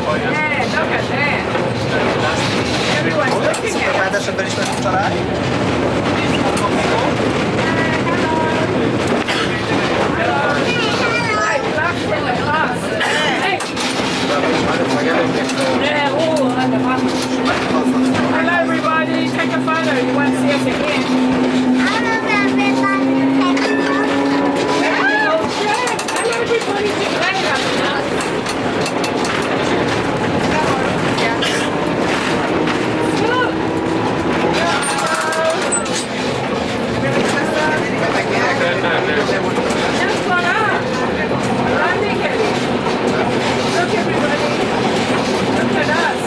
look at that. Everyone's looking at Prawda, że byliśmy wczoraj? Hello everybody, take a photo. You won't see us again. Hello everybody, take Just one up. Look everybody. Look at us.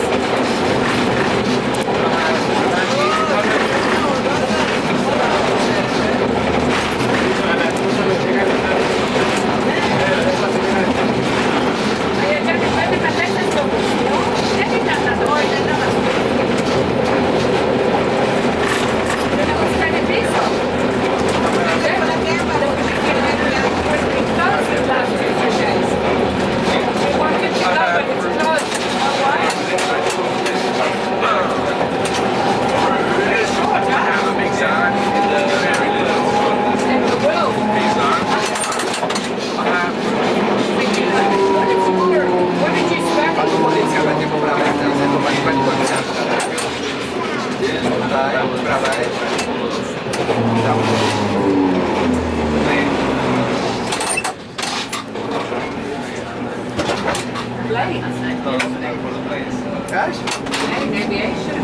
Jakaś?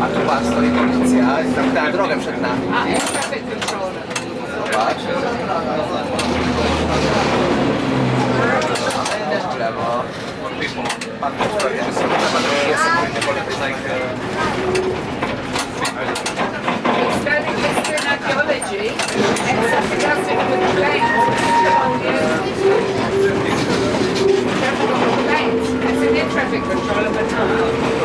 A tu patrz, stoi policja i zamknęła drogę przed nami. Zobacz. W lewo. Pan tu stoi, że są Studying history and archaeology and something else to do with planes. Traffic on the planes. That's an air traffic controller, but